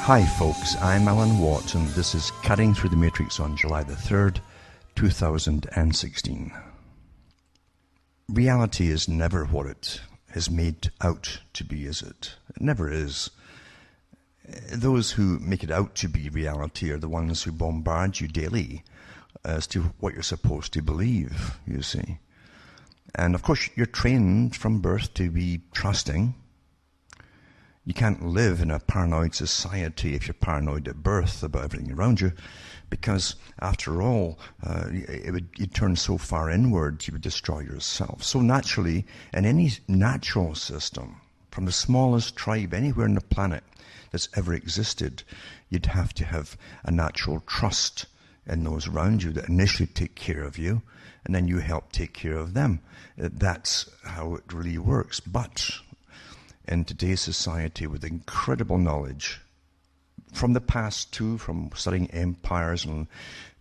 Hi folks, I'm Alan Watt and this is Cutting Through the Matrix on July the 3rd, 2016. Reality is never what it is made out to be, is it? It never is. Those who make it out to be reality are the ones who bombard you daily as to what you're supposed to believe, you see. And of course you're trained from birth to be trusting. You can't live in a paranoid society if you're paranoid at birth about everything around you, because after all, you'd turn so far inward, you would destroy yourself. So naturally, in any natural system, from the smallest tribe anywhere on the planet that's ever existed, you'd have to have a natural trust in those around you that initially take care of you, and then you help take care of them. That's how it really works. But in today's society, with incredible knowledge from the past too, from studying empires and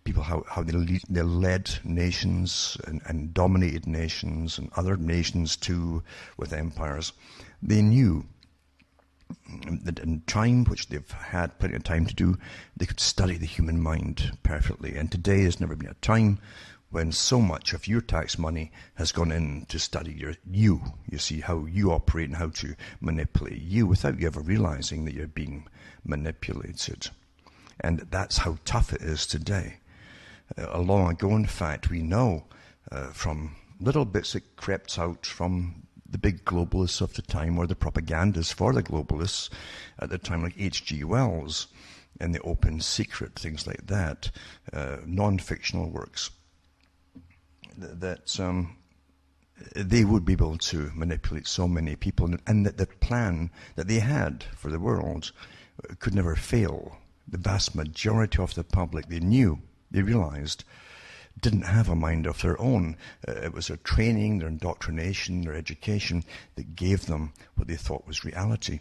people, how they led nations and dominated nations and other nations too with empires, they knew that in time, which they've had plenty of time to do, they could study the human mind perfectly. And today has never been a time when so much of your tax money has gone in to study you see, how you operate and how to manipulate you without you ever realizing that you're being manipulated. And that's how tough it is today. Long ago, in fact, we know from little bits that crept out from the big globalists of the time, or the propagandists for the globalists at the time, like H.G. Wells and The Open Secret, things like that, non-fictional works, that they would be able to manipulate so many people, and that the plan that they had for the world could never fail. The vast majority of the public, they realized, didn't have a mind of their own. It was their training, their indoctrination, their education that gave them what they thought was reality.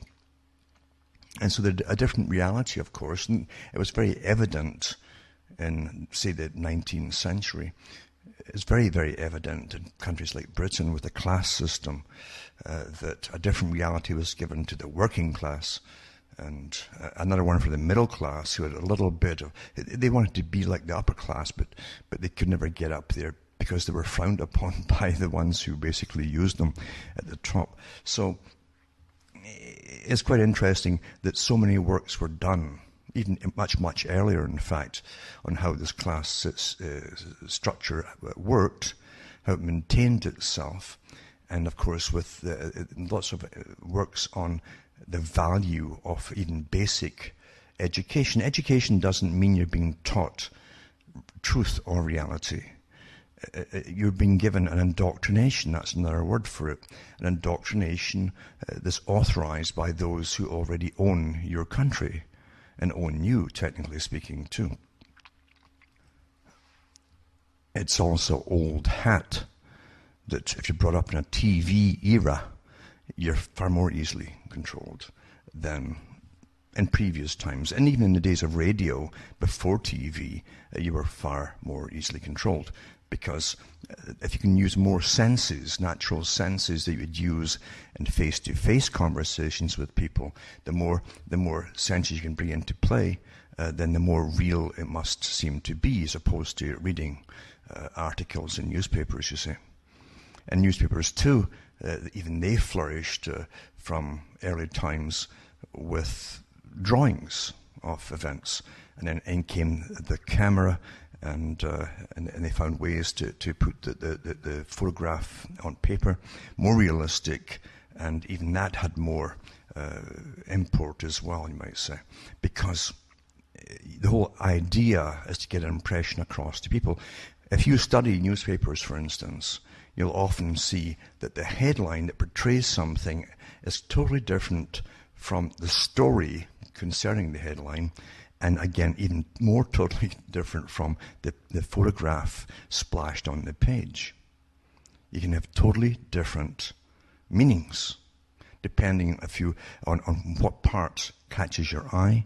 And so a different reality, of course, and it was very evident in, say, the 19th century. It's very, very evident in countries like Britain with the class system that a different reality was given to the working class, and another one for the middle class, who had a little bit of, they wanted to be like the upper class, but they could never get up there because they were frowned upon by the ones who basically used them at the top. So it's quite interesting that so many works were done, even much, much earlier, in fact, on how this class structure worked, how it maintained itself, and of course with lots of works on the value of even basic education. Education doesn't mean you're being taught truth or reality. You're being given an indoctrination, that's another word for it. An indoctrination that's authorized by those who already own your country, and own you, technically speaking, too. It's also old hat that if you're brought up in a TV era, you're far more easily controlled than in previous times. And even in the days of radio, before TV, you were far more easily controlled. Because if you can use more senses, natural senses that you would use in face-to-face conversations with people, the more senses you can bring into play, then the more real it must seem to be, as opposed to reading articles in newspapers, you see. And newspapers too, even they flourished from early times with drawings of events, and then in came the camera. And they found ways to put the photograph on paper, more realistic, and even that had more import as well, you might say, because the whole idea is to get an impression across to people. If you study newspapers, for instance, you'll often see that the headline that portrays something is totally different from the story concerning the headline. And again, even more totally different from the photograph splashed on the page. You can have totally different meanings depending on what part catches your eye.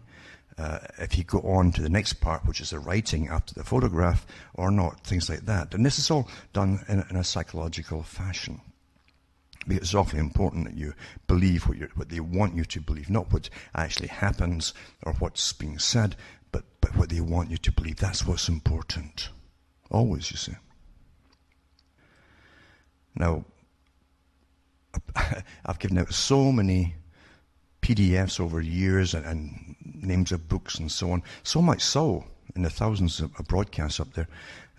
If you go on to the next part, which is the writing after the photograph, or not, things like that. And this is all done in a psychological fashion. Because it's awfully important that you believe what they want you to believe, not what actually happens or what's being said, but what they want you to believe. That's what's important. Always, you see. Now, I've given out so many PDFs over years and names of books and so on, so much so, in the thousands of broadcasts up there,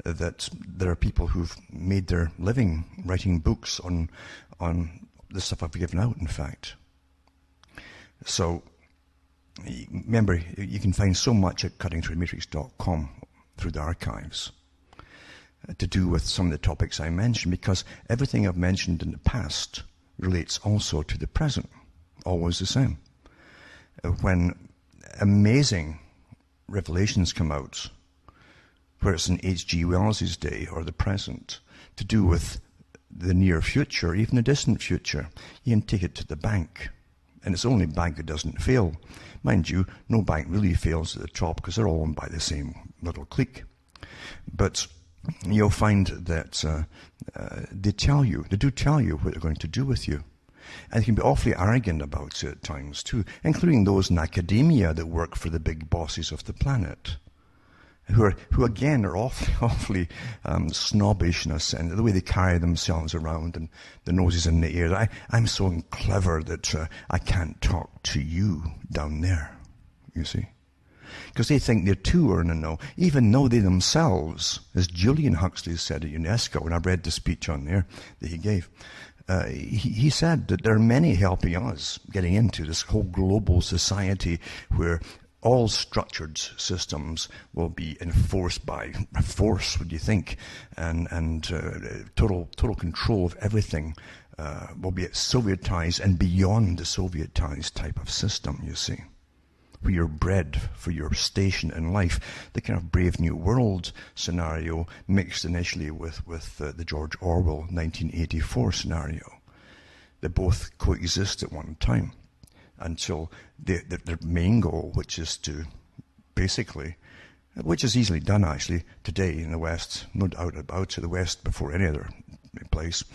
that there are people who've made their living writing books on the stuff I've given out, in fact. So, remember, you can find so much at cuttingthroughthematrix.com through the archives to do with some of the topics I mentioned, because everything I've mentioned in the past relates also to the present, always the same. When amazing revelations come out, where it's in H.G. Wells's day or the present, to do with the near future, even the distant future, you can take it to the bank. And it's only bank that doesn't fail. Mind you, no bank really fails at the top because they're all owned by the same little clique. But you'll find that they do tell you what they're going to do with you. And they can be awfully arrogant about it at times too, including those in academia that work for the big bosses of the planet, who again are awfully snobbish in a sense, the way they carry themselves around and the noses in the air. I'm so clever that I can't talk to you down there, you see. Because they think they're too in the know, even though they themselves, as Julian Huxley said at UNESCO, and I read the speech on there that he gave, he said that there are many helping us getting into this whole global society where all structured systems will be enforced by force, would you think, and total control of everything will be Sovietized and beyond the Sovietized type of system, you see. Where you're bred for your station in life, the kind of Brave New World scenario mixed initially with the George Orwell 1984 scenario. They both coexist at one time until their main goal, which is to basically, which is easily done actually today in the West, no doubt about it, the West before any other place,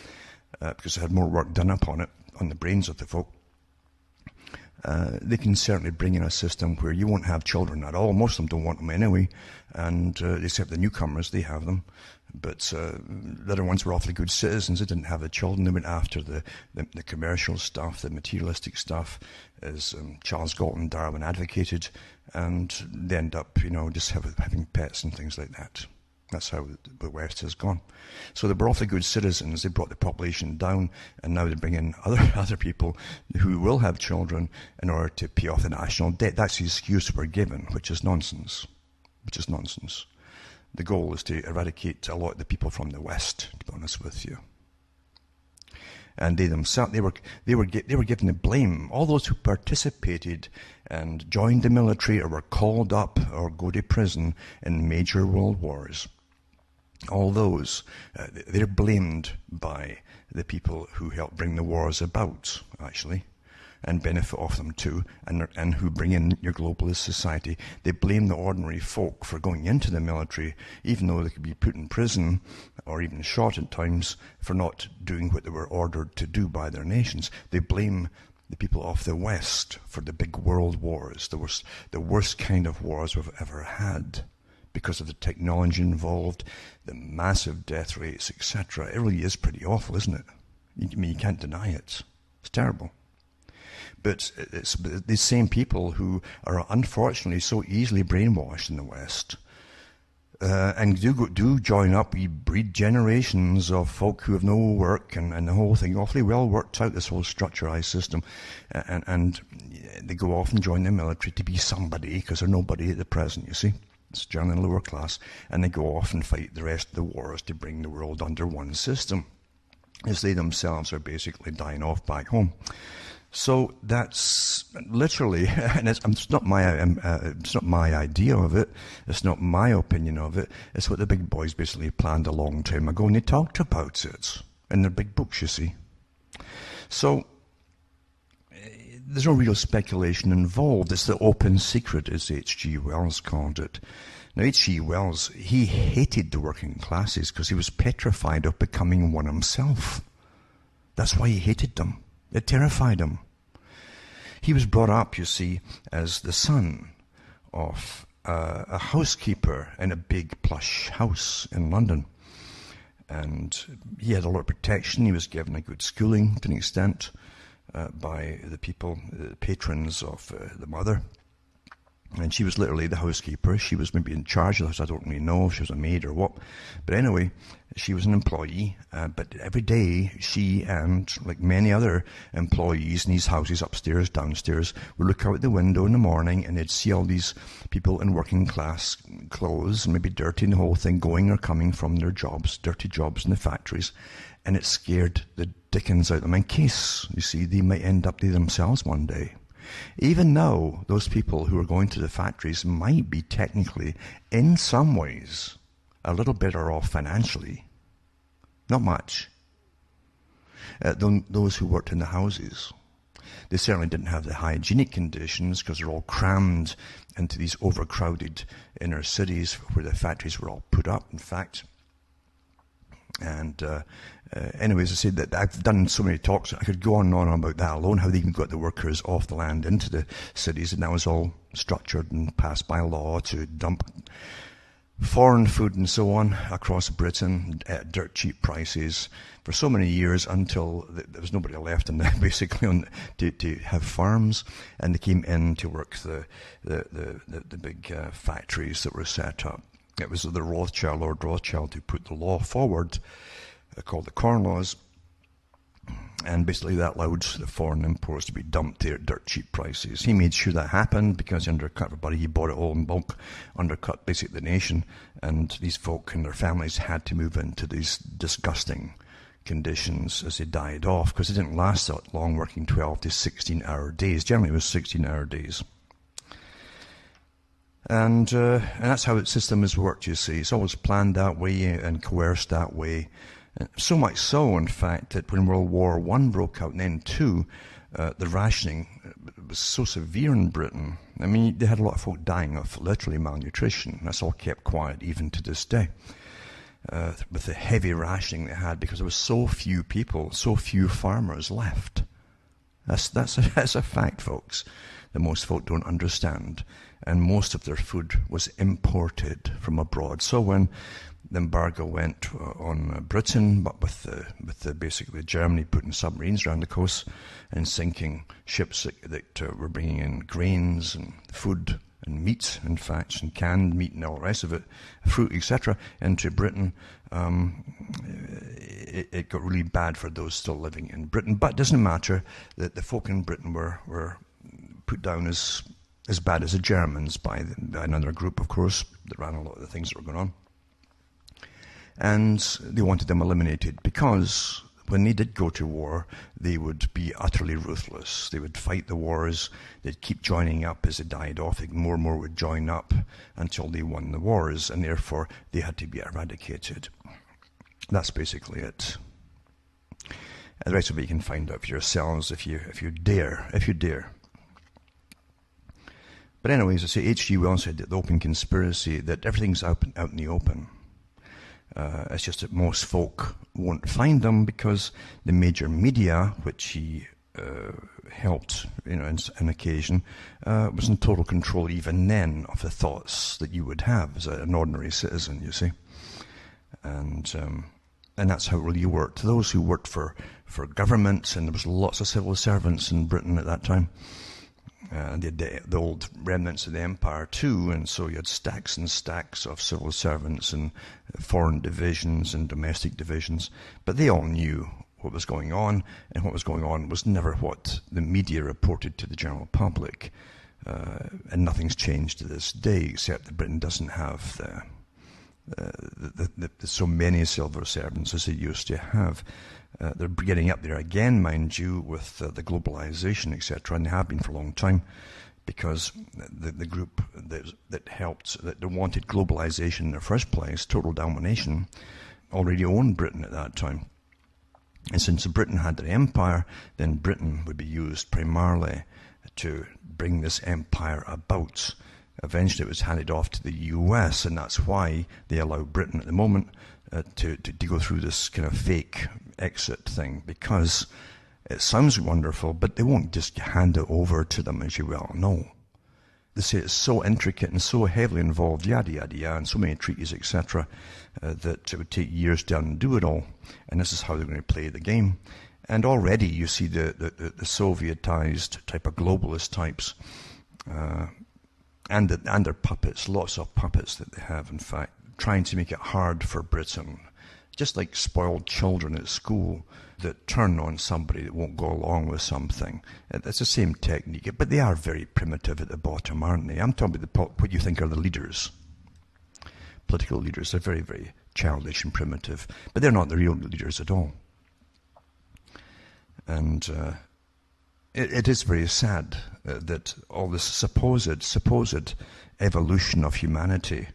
because they had more work done upon it, on the brains of the folk. They can certainly bring in a system where you won't have children at all. Most of them don't want them anyway, and except the newcomers, they have them. But the other ones were awfully good citizens. They didn't have the children. They went after the commercial stuff, the materialistic stuff, as Charles Galton Darwin advocated, and they end up, just having pets and things like that. That's how the West has gone. So they were awfully good citizens. They brought the population down, and now they bring in other people who will have children in order to pay off the national debt. That's the excuse we're given, which is nonsense. The goal is to eradicate a lot of the people from the West, to be honest with you. And they themselves, they were given the blame. All those who participated and joined the military or were called up or go to prison in major world wars, all those, they're blamed by the people who helped bring the wars about, actually, and benefit off them too, and who bring in your globalist society. They blame the ordinary folk for going into the military, even though they could be put in prison or even shot at times for not doing what they were ordered to do by their nations. They blame the people of the West for the big world wars, the worst kind of wars we've ever had, because of the technology involved, the massive death rates, etc. It really is pretty awful, isn't it? You can't deny it. It's terrible. But it's these same people who are unfortunately so easily brainwashed in the West, and do join up. We breed generations of folk who have no work, and the whole thing awfully well worked out, this whole structurized system, and they go off and join the military to be somebody, because they're nobody at the present, you see. It's generally lower class, and they go off and fight the rest of the wars to bring the world under one system, as they themselves are basically dying off back home. So that's literally, and it's not my idea of it. It's not my opinion of it. It's what the big boys basically planned a long time ago, and they talked about it in their big books, you see. So there's no real speculation involved. It's the open secret, as H.G. Wells called it. Now, H.G. Wells, he hated the working classes because he was petrified of becoming one himself. That's why he hated them. It terrified him. He was brought up, you see, as the son of a housekeeper in a big plush house in London. And he had a lot of protection. He was given a good schooling to an extent by the people, the patrons of the mother. And she was literally the housekeeper. She was maybe in charge of the house. I don't really know if she was a maid or what. But anyway, she was an employee. But every day, she and, like many other employees in these houses, upstairs, downstairs, would look out the window in the morning and they'd see all these people in working class clothes, maybe dirty and the whole thing, going or coming from their jobs, dirty jobs in the factories. And it scared the dickens out of them in case, you see, they might end up there themselves one day. Even now, those people who are going to the factories might be technically, in some ways, a little better off financially. Not much. Those who worked in the houses, they certainly didn't have the hygienic conditions because they're all crammed into these overcrowded inner cities where the factories were all put up, in fact. And anyways, I said that I've done so many talks, I could go on and on about that alone, how they even got the workers off the land into the cities, and that was all structured and passed by law to dump foreign food and so on across Britain at dirt cheap prices for so many years until there was nobody left in basically to have farms, and they came in to work the big factories that were set up. It was the Lord Rothschild, who put the law forward, called the Corn Laws, and basically that allowed the foreign imports to be dumped there at dirt cheap prices. He made sure that happened because he undercut everybody. He bought it all in bulk, undercut basically the nation, and these folk and their families had to move into these disgusting conditions as they died off, because they didn't last that long, working 12 to 16-hour days. Generally it was 16-hour days. And that's how the system has worked, you see. It's always planned that way and coerced that way. So much so, in fact, that when World War I broke out and then II, the rationing was so severe in Britain. I mean, they had a lot of folk dying of literally malnutrition. That's all kept quiet even to this day. With the heavy rationing they had, because there was so few people, so few farmers left. That's a fact, folks, that most folk don't understand. And most of their food was imported from abroad. So when the embargo went on Britain, but with the basically Germany putting submarines around the coast and sinking ships that were bringing in grains and food and meat, in fact, and canned meat and all the rest of it, fruit, etc., into Britain, it got really bad for those still living in Britain. But it doesn't matter that the folk in Britain were put down as bad as the Germans by another group, of course, that ran a lot of the things that were going on. And they wanted them eliminated because when they did go to war, they would be utterly ruthless. They would fight the wars. They'd keep joining up as they died off. More and more would join up until they won the wars, and therefore they had to be eradicated. That's basically it. And the rest of it you can find out for yourselves if you dare. But anyways, I say H.G. Wells said that the open conspiracy, that everything's out in the open. It's just that most folk won't find them because the major media, which he helped, on occasion, was in total control even then of the thoughts that you would have as an ordinary citizen, you see. And that's how it really worked. Those who worked for governments, and there was lots of civil servants in Britain at that time, and they had the old remnants of the empire too, and so you had stacks and stacks of civil servants and foreign divisions and domestic divisions, but they all knew what was going on, and what was going on was never what the media reported to the general public, and nothing's changed to this day, except that Britain doesn't have so many civil servants as they used to have. They're getting up there again, mind you, with the globalization, etc., and they have been for a long time, because the group that wanted globalization in the first place, total domination, already owned Britain at that time. And since Britain had their empire, then Britain would be used primarily to bring this empire about, Eventually it was handed off to the US, and that's why they allow Britain at the moment to go through this kind of fake exit thing, because it sounds wonderful, but they won't just hand it over to them, as you well know. They say it's so intricate and so heavily involved, yada, yada, yada, and so many treaties, etc., that it would take years to undo it all. And this is how they're going to play the game. And already you see the Sovietized type of globalist types and their puppets, lots of puppets that they have, in fact, trying to make it hard for Britain. Just like spoiled children at school that turn on somebody that won't go along with something. It's the same technique, but they are very primitive at the bottom, aren't they? I'm talking about what you think are the leaders. Political leaders. They're very, very childish and primitive, but they're not the real leaders at all. And it is very sad that all this supposed evolution of humanity,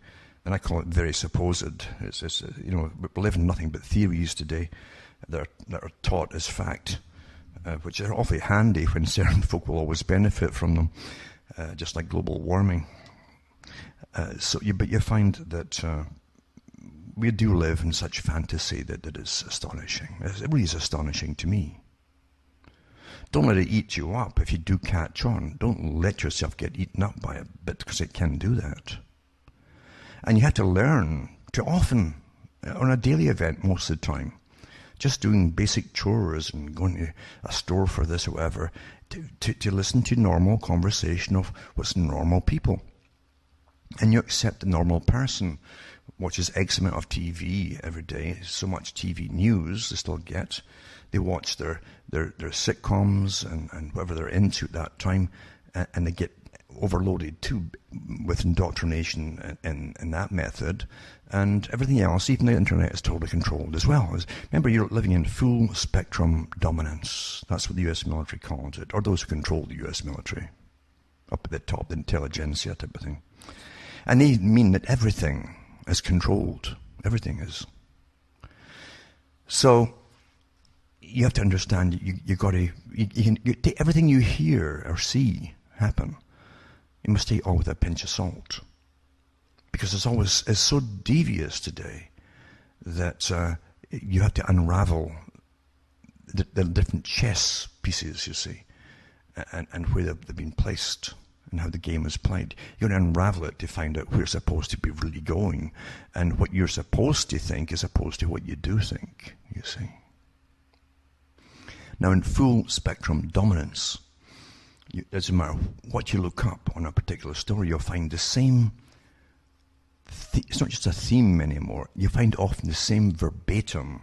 and I call it very supposed. It's we live in nothing but theories today that are taught as fact, which are awfully handy when certain folk will always benefit from them, just like global warming. But you find that we do live in such fantasy that is astonishing. It really is astonishing to me. Don't let it eat you up if you do catch on. Don't let yourself get eaten up by it, because it can do that. And you have to learn to often, on a daily event most of the time, just doing basic chores and going to a store for this or whatever, to listen to normal conversation of what's normal people. And you accept the normal person, watches X amount of TV every day, so much TV news they still get. They watch their sitcoms and whatever they're into at that time, and they get overloaded too with indoctrination in that method, and everything else, even the internet, is totally controlled as well. Remember, you're living in full spectrum dominance. That's what the US military calls it, or those who control the US military, up at the top, the intelligentsia type of thing. And they mean that everything is controlled. Everything is. So you have to understand, you take everything you hear or see happen. You must take it all with a pinch of salt, because it's so devious today that you have to unravel the different chess pieces, you see, and where they've been placed and how the game is played. You're going to unravel it to find out where it's supposed to be really going, and what you're supposed to think as opposed to what you do think, you see. Now, in full spectrum dominance, it doesn't matter what you look up on a particular story, you'll find the same. It's not just a theme anymore. You find often the same verbatim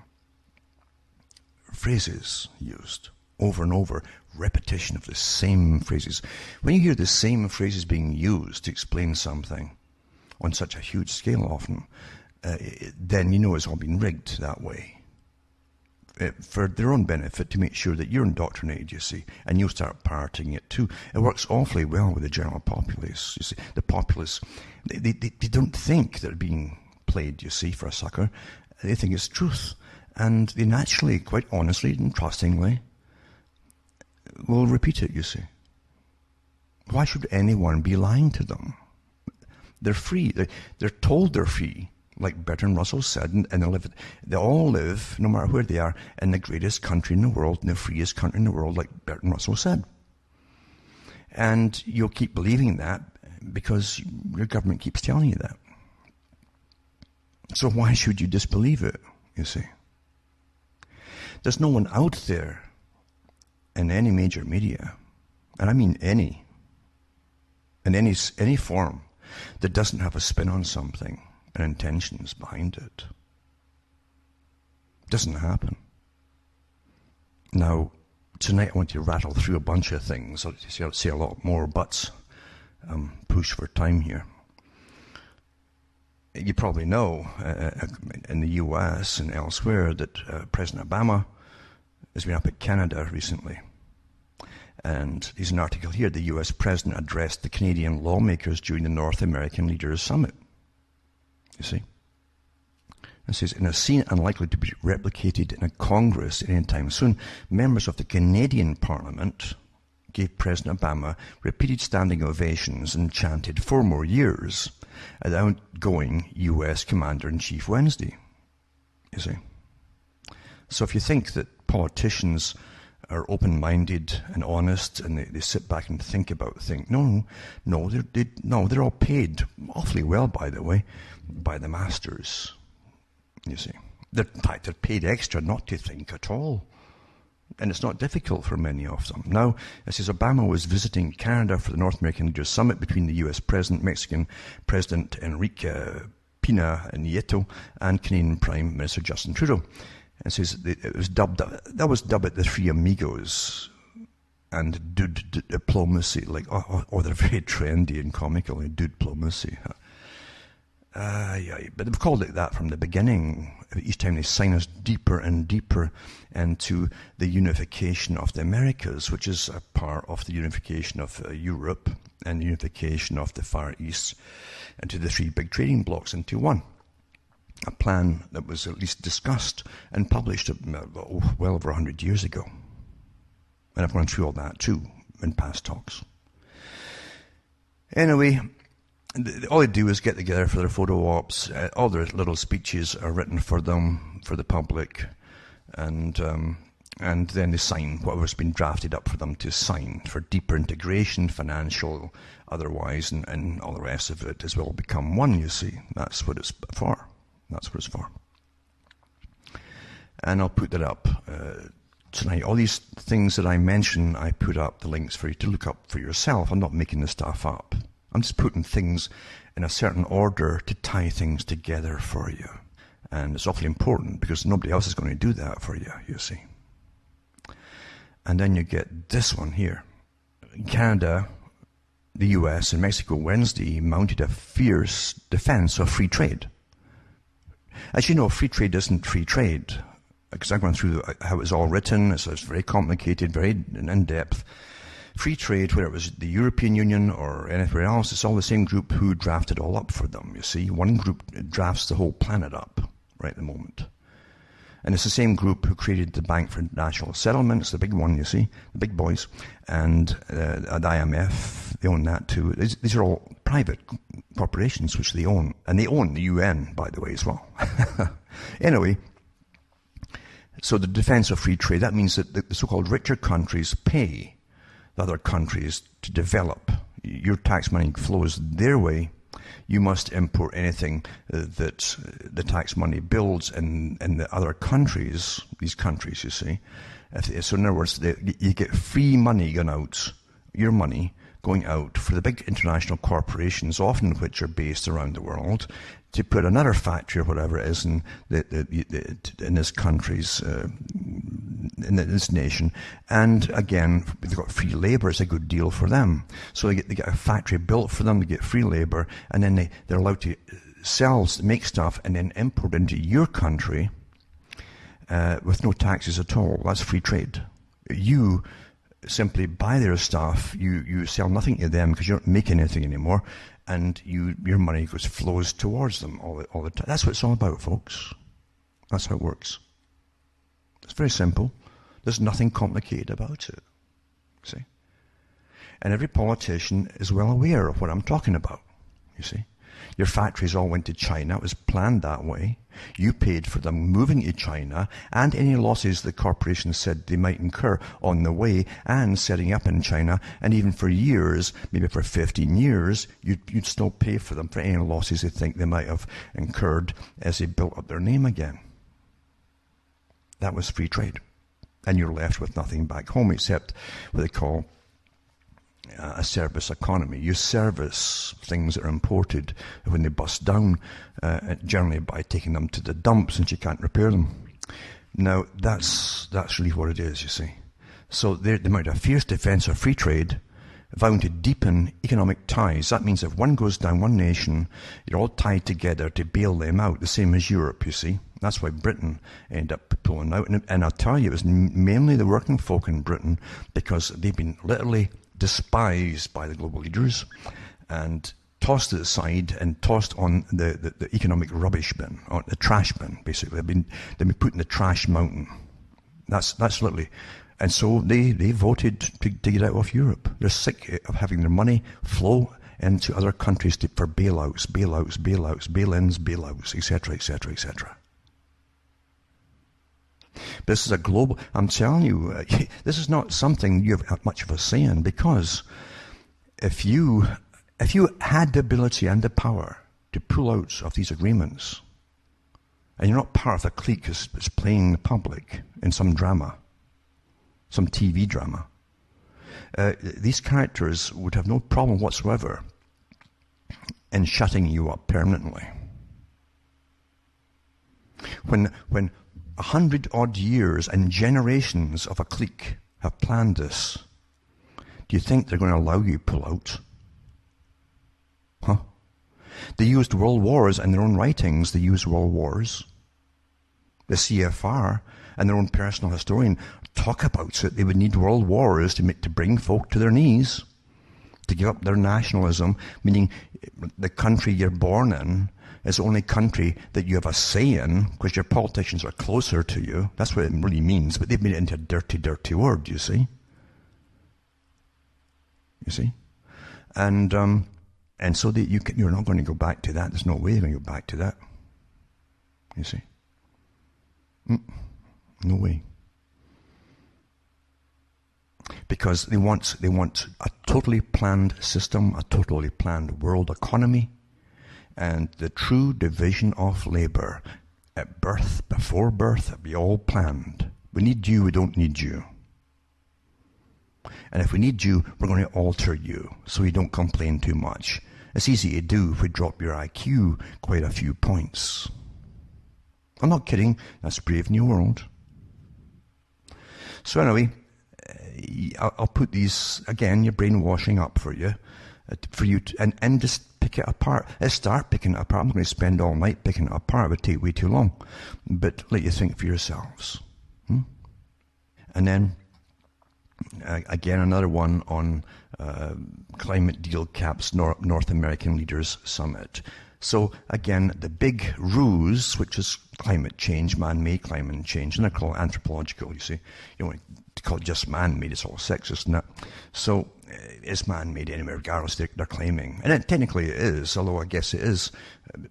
phrases used over and over, repetition of the same phrases. When you hear the same phrases being used to explain something on such a huge scale often, then you know it's all been rigged that way. For their own benefit, to make sure that you're indoctrinated, you see, and you'll start parroting it too. It works awfully well with the general populace, you see. The populace, they don't think they're being played, you see, for a sucker. They think it's truth. And they naturally, quite honestly and trustingly, will repeat it, you see. Why should anyone be lying to them? They're free. They're told they're free. Like Bertrand Russell said, and they all live, no matter where they are, in the greatest country in the world, in the freest country in the world, like Bertrand Russell said. And you'll keep believing that because your government keeps telling you that. So why should you disbelieve it, you see? There's no one out there in any major media, and I mean any, in any form, that doesn't have a spin on something and intentions behind it. Doesn't happen. Now, tonight I want to rattle through a bunch of things. I'll say a lot more buts. Push for time here. You probably know in the US and elsewhere that President Obama has been up at Canada recently. And there's an article here. The US President addressed the Canadian lawmakers during the North American Leaders Summit. You see? It says, in a scene unlikely to be replicated in a Congress anytime soon, members of the Canadian Parliament, gave President Obama repeated standing ovations and chanted 4 more years at the outgoing U.S. Commander-in-Chief Wednesday. You see. So if you think that politicians are open-minded and honest and they sit back and think about things, no, they're all paid awfully well, by the way, by the masters. You see. In fact, they're paid extra not to think at all. And it's not difficult for many of them. Now, it says Obama was visiting Canada for the North American Leaders Summit between the U.S. President, Mexican President Enrique Pena Nieto, and Canadian Prime Minister Justin Trudeau. It says that was dubbed the Three Amigos, and dude diplomacy, like, they're very trendy and comical, dude diplomacy. But they've called it that from the beginning. Each time they sign us deeper and deeper into the unification of the Americas, which is a part of the unification of Europe and the unification of the Far East into the 3 big trading blocks into one. A plan that was at least discussed and published well over 100 years ago. And I've gone through all that too in past talks. Anyway, all they do is get together for their photo ops. All their little speeches are written for them, for the public, and then they sign whatever's been drafted up for them to sign for deeper integration, financial, otherwise, and all the rest of it as well become one, you see. That's what it's for. That's what it's for. And I'll put that up tonight. All these things that I mention, I put up the links for you to look up for yourself. I'm not making this stuff up. I'm just putting things in a certain order to tie things together for you. And it's awfully important because nobody else is going to do that for you, you see. And then you get this one here. Canada, the US, and Mexico Wednesday mounted a fierce defense of free trade. As you know, free trade isn't free trade. Because I've gone through how it's all written. It's very complicated, very in-depth. Free trade, whether it was the European Union or anywhere else, it's all the same group who drafted all up for them, you see. One group drafts the whole planet up right at the moment. And it's the same group who created the Bank for National Settlements, the big one, you see, the big boys, and the IMF, they own that too. These are all private corporations which they own. And they own the UN, by the way, as well. Anyway, so the defense of free trade, that means that the so-called richer countries pay the other countries to develop. Your tax money flows their way. You must import anything that the tax money builds in the other countries, these countries, you see. So in other words, you get free money going out, your money going out for the big international corporations, often which are based around the world, to put another factory or whatever it is in this country's, in this nation. And again, they've got free labor. It's a good deal for them. So they get a factory built for them, they get free labor, and then they're allowed to make stuff and then import into your country with no taxes at all. That's free trade. You simply buy their stuff, you sell nothing to them because you don't make anything anymore, and your money flows towards them all the time. That's what it's all about, folks. That's how it works. It's very simple. There's nothing complicated about it. See? And every politician is well aware of what I'm talking about, you see. Your factories all went to China. It was planned that way. You paid for them moving to China and any losses the corporations said they might incur on the way and setting up in China. And even for years, maybe for 15 years, you'd still pay for them for any losses they think they might have incurred as they built up their name again. That was free trade. And you're left with nothing back home except what they call a service economy. You service things that are imported when they bust down, generally by taking them to the dump since you can't repair them. Now, that's really what it is, you see. So they might have fierce defense of free trade, vowing to deepen economic ties. That means if one goes down, one nation, you're all tied together to bail them out, the same as Europe, you see. That's why Britain ended up pulling out. And I'll tell you, it was mainly the working folk in Britain because they've been literally despised by the global leaders and tossed to the side and tossed on the economic rubbish bin, or the trash bin, basically. They've been put in the trash mountain. That's literally And so they voted to get out of Europe. They're sick of having their money flow into other countries for bailouts, bail-ins, bailouts, etc., etc., etc. This is a global, I'm telling you, this is not something you have much of a say in, because if you had the ability and the power to pull out of these agreements, and you're not part of the clique that's playing the public in some drama, some TV drama, these characters would have no problem whatsoever in shutting you up permanently. When 100-odd years and generations of a clique have planned this, do you think they're going to allow you to pull out? Huh? They used world wars in their own writings. They used world wars. The CFR and their own personal historian talk about it. They would need world wars to bring folk to their knees, to give up their nationalism, meaning the country you're born in is the only country that you have a say in, because your politicians are closer to you. That's what it really means, but they've made it into a dirty, dirty word, you see. You see? And so you're not going to go back to that. There's no way you're going to go back to that. You see? No way. Because they want a totally planned system, a totally planned world economy, and the true division of labor. At birth, before birth, it'll be all planned. We need you, we don't need you. And if we need you, we're going to alter you so you don't complain too much. It's easy to do if we drop your IQ quite a few points. I'm not kidding. That's Brave New World. So anyway, I'll put these, again, your brainwashing up for you to, and just pick it apart. Let's start picking it apart. I'm not going to spend all night picking it apart. It would take way too long. But let you think for yourselves. And then, again, another one on climate deal caps, North American Leaders Summit. So again, the big ruse, which is climate change, man-made climate change, and they're called anthropological, you see. You don't want to call it just man-made, it's all sexist, isn't it? So it's man-made anyway, regardless they're claiming. And technically it is, although I guess it is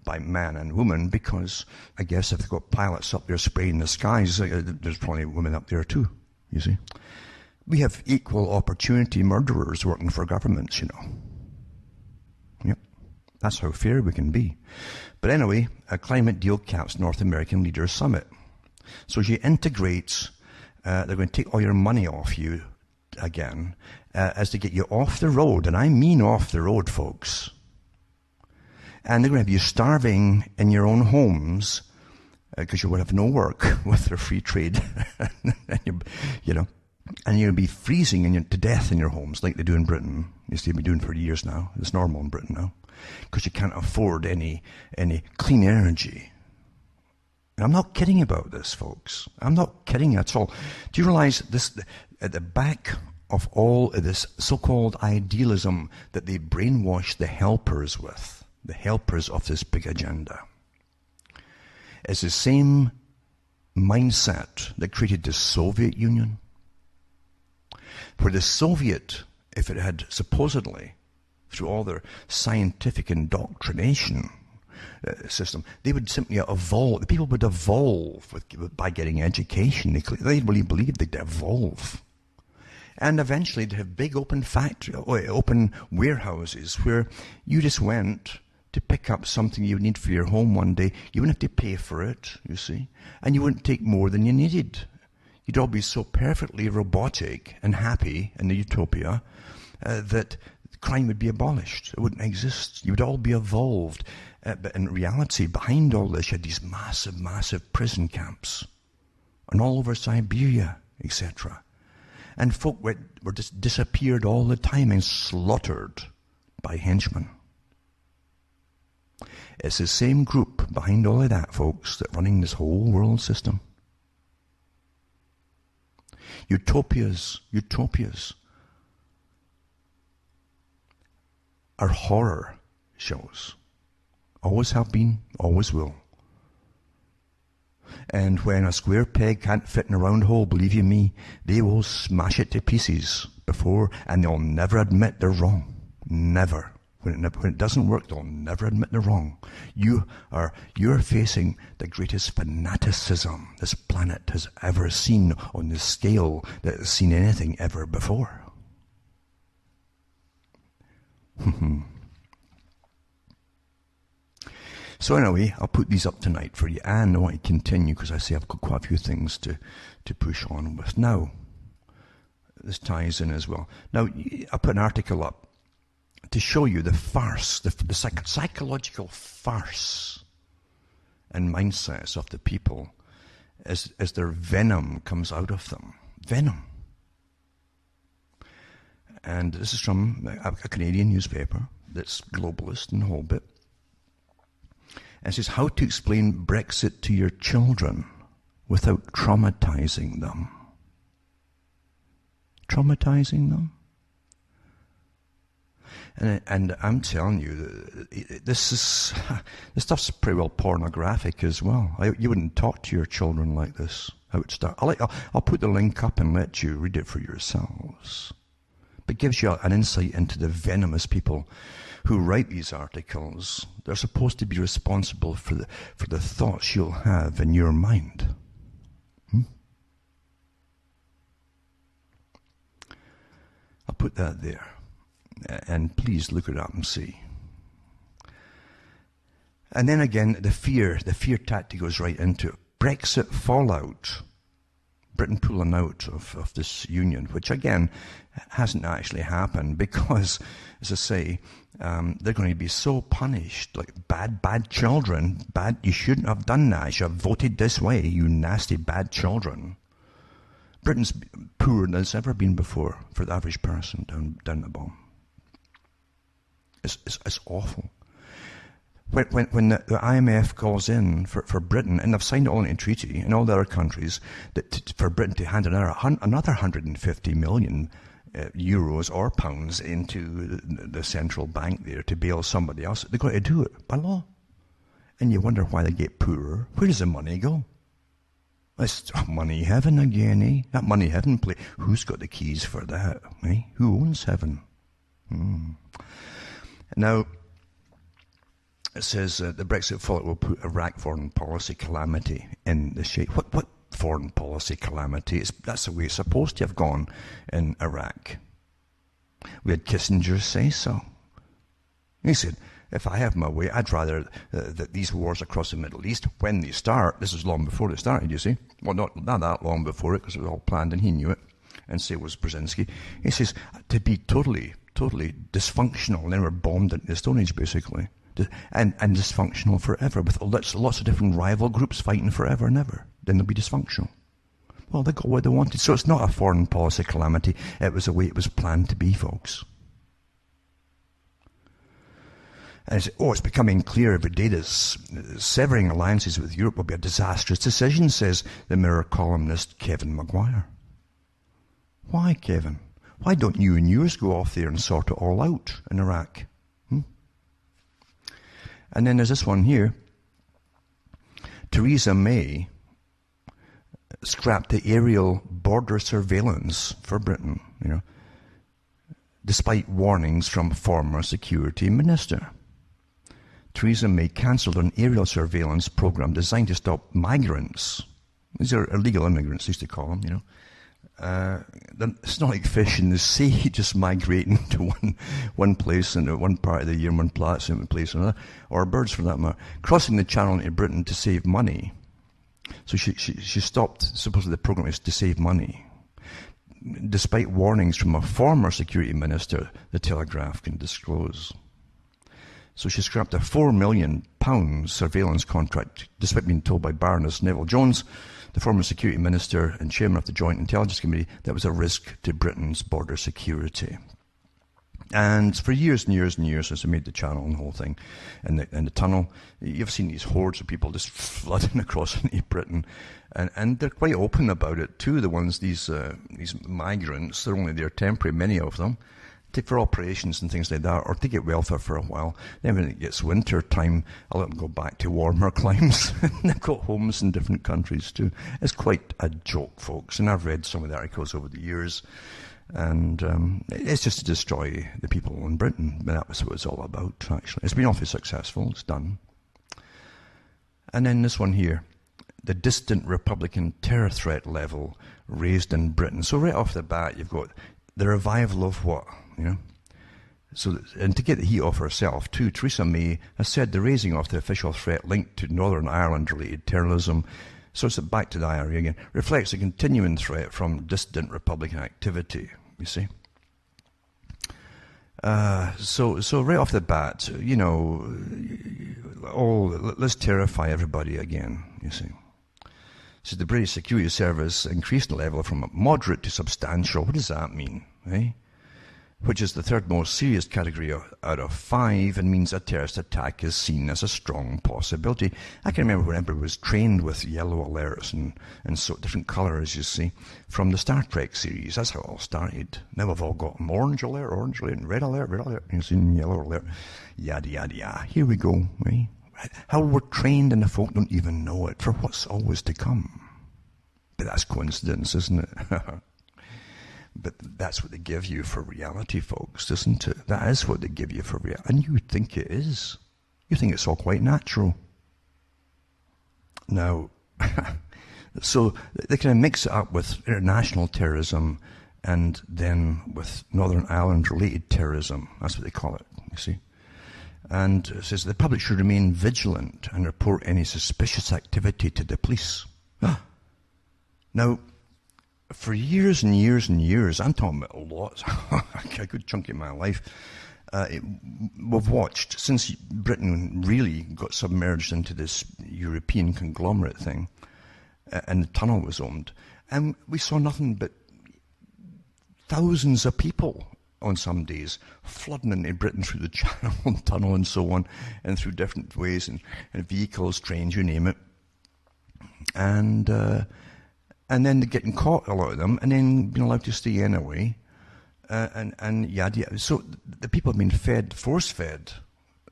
by man and woman, because I guess if they've got pilots up there spraying the skies, there's probably women up there too, you see. We have equal opportunity murderers working for governments, you know. Yep. That's how fair we can be. But anyway, a climate deal caps North American Leaders Summit. So as you integrate, they're going to take all your money off you again, as to get you off the road. And I mean off the road, folks. And they're going to have you starving in your own homes, because you will have no work with their free trade. And and you'll be freezing to death in your homes like they do in Britain. Used to be doing for years now. It's normal in Britain now. Because you can't afford any clean energy. And I'm not kidding about this, folks. I'm not kidding at all. Do you realize this, at the back of all of this so-called idealism that they brainwash the helpers with, the helpers of this big agenda, is the same mindset that created the Soviet Union? For the Soviet, if it had supposedly, through all their scientific indoctrination system, they would simply evolve. The people would evolve by getting education. They really believed they'd evolve. And eventually they'd have big open open warehouses where you just went to pick up something you would need for your home one day. You wouldn't have to pay for it, you see, and you wouldn't take more than you needed. You'd all be so perfectly robotic and happy in the utopia that crime would be abolished. It wouldn't exist. You would all be evolved. But in reality, behind all this, you had these massive, massive prison camps. And all over Siberia, etc. And folk were just disappeared all the time and slaughtered by henchmen. It's the same group behind all of that, folks, that running this whole world system. Utopias are horror shows. Always have been, always will. And when a square peg can't fit in a round hole, believe you me, they will smash it to pieces before, and they'll never admit they're wrong. Never. When it doesn't work, they'll never admit they're wrong. You're facing the greatest fanaticism this planet has ever seen on the scale that has seen anything ever before. So anyway, I'll put these up tonight for you, and I want to continue because I say I've got quite a few things to push on with. Now, this ties in as well. Now, I put an article up to show you the farce, the psychological farce and mindsets of the people as their venom comes out of them. Venom. And this is from a Canadian newspaper that's globalist and the whole bit. And it says, how to explain Brexit to your children without traumatizing them. Traumatizing them? And I'm telling you, this stuff's pretty well pornographic as well. You wouldn't talk to your children like this. I would start. I'll put the link up and let you read it for yourselves. But it gives you an insight into the venomous people who write these articles. They're supposed to be responsible for the thoughts you'll have in your mind. I'll put that there. And please look it up and see. And then again, the fear tactic goes right into it. Brexit fallout. Britain pulling out of this union, which again hasn't actually happened because, as I say, they're going to be so punished, like bad children. You shouldn't have done that. You should have voted this way, you nasty bad children. Britain's poorer than it's ever been before for the average person down the bottom. It's awful. When the IMF calls in for Britain, and they've signed it all into a treaty, and all the other countries, for Britain to hand another 150 million euros or pounds into the central bank there to bail somebody else, they've got to do it by law. And you wonder why they get poorer. Where does the money go? It's money heaven again, eh? That money heaven play. Who's got the keys for that, eh? Who owns heaven? Now, it says the Brexit fallout will put Iraq foreign policy calamity in the shape. What foreign policy calamity? That's the way it's supposed to have gone in Iraq. We had Kissinger say so. He said, if I have my way, I'd rather that these wars across the Middle East, when they start, this was long before they started, you see. Well, not that long before it, because it was all planned and he knew it. And so was Brzezinski. He says, to be totally dysfunctional, and then we're bombed into the Stone Age, basically. And dysfunctional forever, with lots of different rival groups fighting forever and ever. Then they'll be dysfunctional. Well, they got what they wanted. So it's not a foreign policy calamity. It was the way it was planned to be, folks. And it's becoming clear every day that severing alliances with Europe will be a disastrous decision, says the Mirror columnist Kevin Maguire. Why, Kevin? Why don't you and yours go off there and sort it all out in Iraq? And then there's this one here. Theresa May scrapped the aerial border surveillance for Britain, despite warnings from former security minister. Theresa May cancelled an aerial surveillance program designed to stop migrants. These are illegal immigrants, they used to call them, It's not like fish in the sea just migrating to one place in one part of the year, one place another, or birds for that matter, crossing the channel into Britain to save money. So she stopped, supposedly the program is to save money. Despite warnings from a former security minister, the Telegraph can disclose. So she scrapped a £4 million surveillance contract, despite being told by Baroness Neville Jones, the former security minister and chairman of the Joint Intelligence Committee, that was a risk to Britain's border security. And for years and years and years, since I made the channel and the whole thing, and the tunnel, you've seen these hordes of people just flooding across into Britain, and they're quite open about it too. The ones these migrants, they're only there temporary, many of them, for operations and things like that, or to get welfare for a while. Then when it gets winter time, I let them go back to warmer climes. They've got homes in different countries too. It's quite a joke, folks, and I've read some of the articles over the years, and it's just to destroy the people in Britain. But that was what it's all about, actually. It's been awfully successful. It's done. And then this one here, the distant Republican terror threat level raised in Britain. So right off the bat, you've got the revival of what, So, and to get the heat off herself too, Theresa May has said the raising of the official threat linked to Northern Ireland-related terrorism, so it's back to the IRA again, reflects a continuing threat from dissident Republican activity, you see. So right off the bat, let's terrify everybody again, you see. So the British Security Service increased the level from moderate to substantial. What does that mean, eh? Which is the third most serious category out of 5, and means a terrorist attack is seen as a strong possibility. I can remember when everybody was trained with yellow alerts and so different colours, you see, from the Star Trek series. That's how it all started. Now we've all got orange alert, and red alert, and seen yellow alert, yada, yada, yada. Here we go, eh? How we're trained and the folk don't even know it for what's always to come. But that's coincidence, isn't it? But that's what they give you for reality, folks, isn't it? That is what they give you for reality. And you think it is. You think it's all quite natural. Now, so they kind of mix it up with international terrorism and then with Northern Ireland-related terrorism. That's what they call it, you see. And it says the public should remain vigilant and report any suspicious activity to the police. Now, for years and years and years, I'm talking about a lot, a good chunk of my life, we've watched, since Britain really got submerged into this European conglomerate thing, and the tunnel was owned, and we saw nothing but thousands of people on some days flooding into Britain through the Channel and tunnel and so on, and through different ways, and vehicles, trains, you name it. And then they're getting caught, a lot of them, and then being allowed to stay anyway, and yada yada. So the people have been force-fed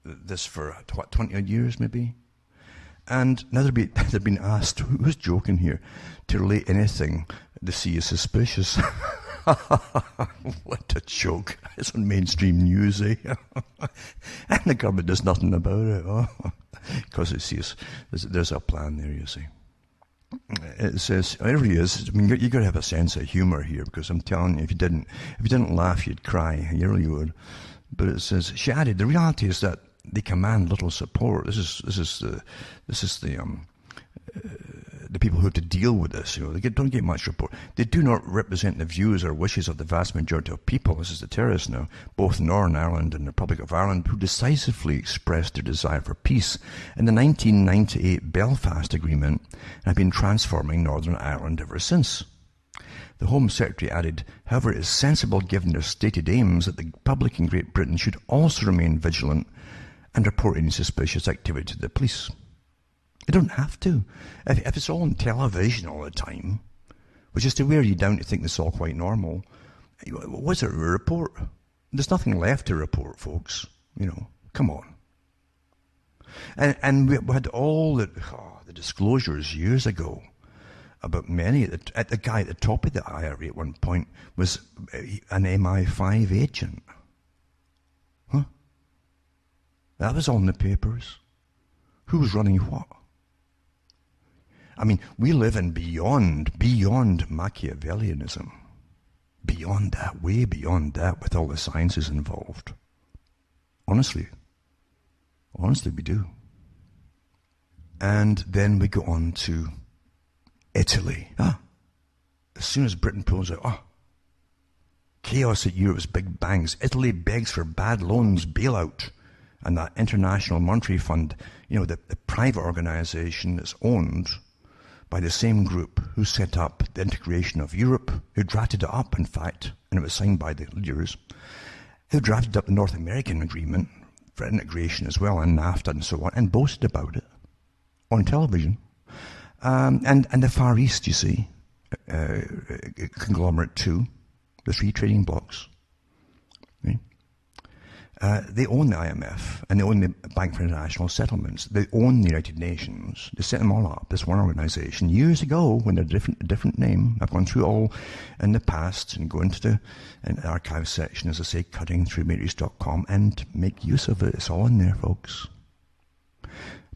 this for, 20-odd years maybe? And now they're being asked, who's joking here, to relate anything they see as suspicious. What a joke. It's on mainstream news, eh? And the government does nothing about it, because it sees there's a plan there, you see. It says, it really is. I mean, you got to have a sense of humour here, because I'm telling you, if you didn't laugh, you'd cry. You really would. But it says, she added, the reality is that they command little support. This is the people who have to deal with this. They don't get much support. They do not represent the views or wishes of the vast majority of people. This is the terrorists now, both Northern Ireland and the Republic of Ireland, who decisively expressed their desire for peace in the 1998 Belfast Agreement and have been transforming Northern Ireland ever since. The Home Secretary added, however, it is sensible given their stated aims that the public in Great Britain should also remain vigilant and report any suspicious activity to the police. You don't have to. If it's all on television all the time, which is to wear you down to think this is all quite normal, what's there to report? There's nothing left to report, folks. Come on. And we had all the disclosures years ago about many. The guy at the top of the IRA at one point was an MI5 agent. Huh? That was on the papers. Who was running what? I mean, we live in beyond Machiavellianism. Beyond that, way beyond that, with all the sciences involved. Honestly we do. And then we go on to Italy. As soon as Britain pulls out, chaos at Europe's big banks. Italy begs for bad loans bailout. And that International Monetary Fund, the private organization that's owned by the same group who set up the integration of Europe, who drafted it up, in fact, and it was signed by the leaders, who drafted up the North American Agreement for integration as well, and NAFTA and so on, and boasted about it on television. And the Far East, you see, conglomerate too, the three trading blocks. Okay? They own the IMF, and they own the Bank for International Settlements. They own the United Nations. They set them all up, this one organization, years ago when they're a different name. I've gone through all in the past and go into the archive section, as I say, cuttingthroughmatrix.com, and make use of it. It's all in there, folks.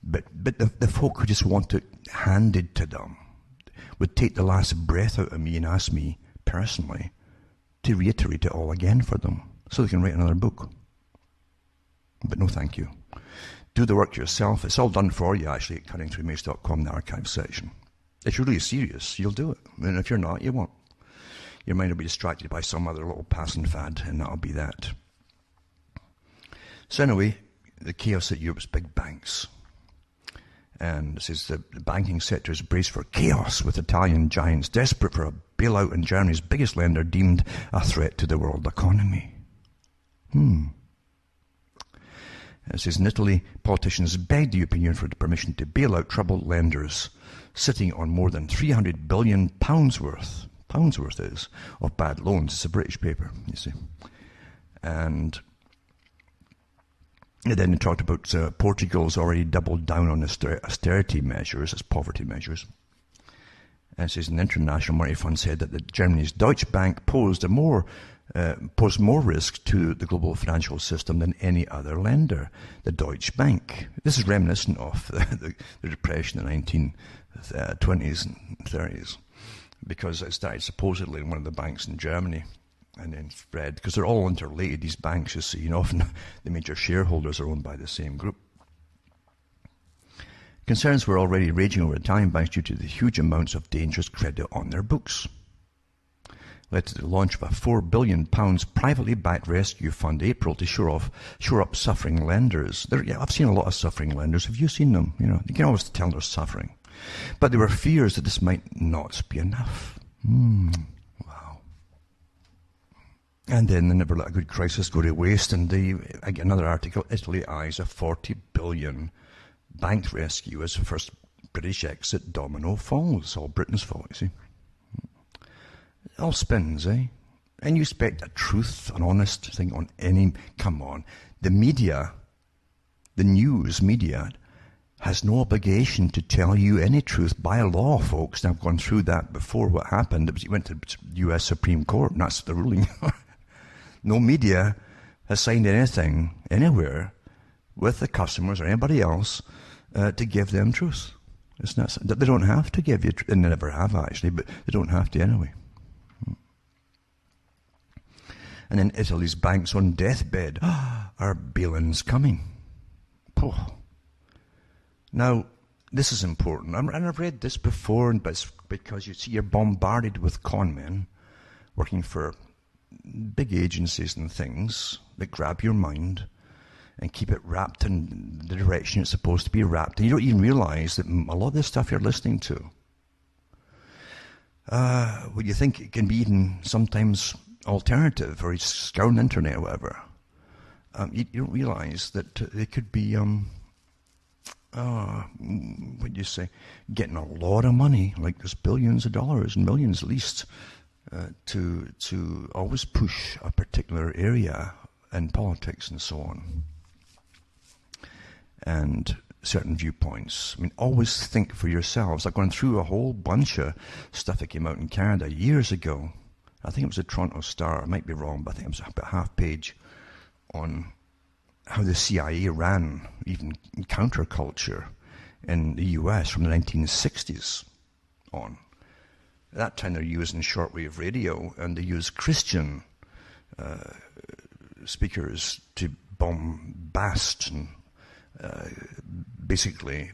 But the folk who just want it handed to them would take the last breath out of me and ask me personally to reiterate it all again for them so they can write another book. But no thank you. Do the work yourself. It's all done for you, actually, at cuttingthroughmatrix.com, the archive section. If you're really serious, you'll do it. And if you're not, you won't. Your mind will be distracted by some other little passing fad, and that'll be that. So anyway, the chaos at Europe's big banks. And it says the banking sector is braced for chaos, with Italian giants desperate for a bailout, and Germany's biggest lender deemed a threat to the world economy. It says in Italy, politicians begged the European Union for permission to bail out troubled lenders, sitting on more than £300 billion worth of bad loans. It's a British paper, you see. And then they talked about Portugal's already doubled down on austerity measures as poverty measures. And it says an international monetary fund said that Germany's Deutsche Bank posed more risk to the global financial system than any other lender. The Deutsche Bank. This is reminiscent of the Depression in the 1920s and 30s, because it started supposedly in one of the banks in Germany and then spread, because they're all interrelated, these banks, you see, and often the major shareholders are owned by the same group. Concerns were already raging over Italian banks due to the huge amounts of dangerous credit on their books. Led to the launch of a £4 billion privately backed rescue fund in April to shore up suffering lenders. I've seen a lot of suffering lenders. Have you seen them? You can always tell they're suffering. But there were fears that this might not be enough. Wow. And then they never let a good crisis go to waste. And another article, Italy eyes a $40 billion bank rescue as the first British exit domino falls. It's all Britain's fault, you see. It all spins, eh? And you expect a truth, an honest thing on any... Come on. The media, the news media, has no obligation to tell you any truth by law, folks. And I've gone through that before. What happened? It went to the U.S. Supreme Court, and that's the ruling. No media has signed anything, anywhere, with the customers or anybody else to give them truth. It's not, they don't have to give you truth, and they never have, actually, but they don't have to anyway. And then Italy's banks on deathbed. Are bail-ins coming? Oh. Now, this is important. And I've read this before, but it's because you see, you're bombarded with con men working for big agencies and things that grab your mind and keep it wrapped in the direction it's supposed to be wrapped. And you don't even realize that a lot of this stuff you're listening to, what you think it can be even sometimes alternative, or scouring the internet or whatever, you don't realize that it could be, what do you say, getting a lot of money, like there's billions of dollars and millions at least, to always push a particular area in politics and so on, and certain viewpoints. I mean, always think for yourselves. I've gone through a whole bunch of stuff that came out in Canada years ago. I think it was the Toronto Star, I might be wrong, but I think it was about half page on how the CIA ran even counterculture in the US from the 1960s on. At that time they're using shortwave radio, and they use Christian speakers to bombast and basically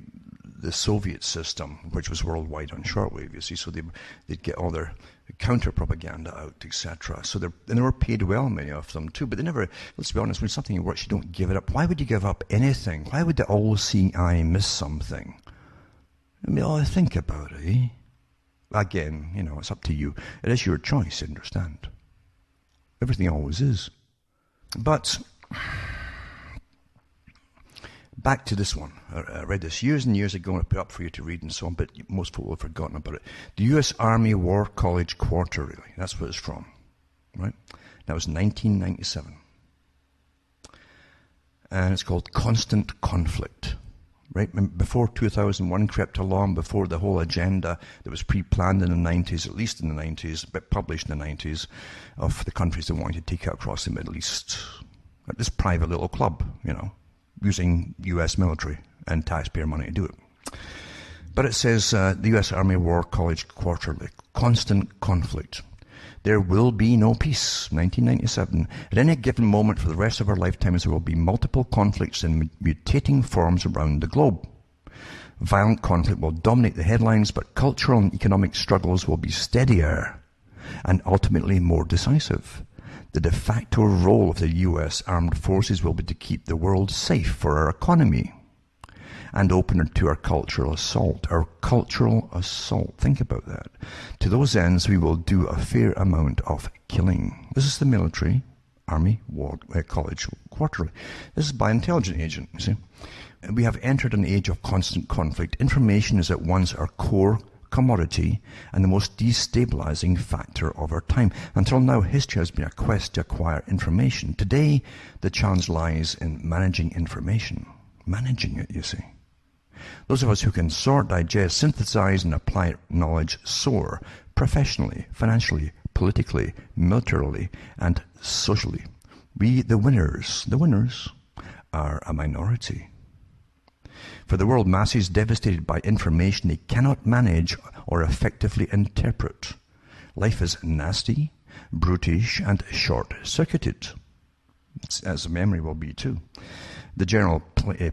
the Soviet system, which was worldwide on shortwave, you see, so they'd get all their counter-propaganda out, etc. So they were paid well, many of them, too, but they never, let's be honest, when something works, you don't give it up. Why would you give up anything? Why would the all-seeing eye miss something? I mean, think about it, eh? Again, it's up to you. It is your choice, understand. Everything always is. But back to this one. I read this years and years ago, and I put it up for you to read and so on, but most people have forgotten about it. The U.S. Army War College Quarterly. That's what it's from, right? That was 1997. and it's called Constant Conflict. Right? Before 2001 crept along, before the whole agenda that was pre-planned in the 90s, at least in the 90s, but published in the 90s, of the countries that wanted to take out across the Middle East. At this private little club, using US military and taxpayer money to do it. But it says, the US Army War College Quarterly, Constant Conflict. There will be no peace, 1997. At any given moment for the rest of our lifetimes, there will be multiple conflicts in mutating forms around the globe. Violent conflict will dominate the headlines, but cultural and economic struggles will be steadier and ultimately more decisive. The de facto role of the US armed forces will be to keep the world safe for our economy and open to our cultural assault. Our cultural assault. Think about that. To those ends, we will do a fair amount of killing. This is the military, Army, War, College Quarterly. This is by intelligence agent, you see. We have entered an age of constant conflict. Information is at once our core commodity and the most destabilizing factor of our time. Until now, history has been a quest to acquire information. Today, the challenge lies in managing information. Managing it, you see. Those of us who can sort, digest, synthesize, and apply knowledge soar professionally, financially, politically, militarily, and socially. We, the winners, are a minority. For the world masses devastated by information they cannot manage or effectively interpret. Life is nasty, brutish, and short-circuited, as memory will be too. The general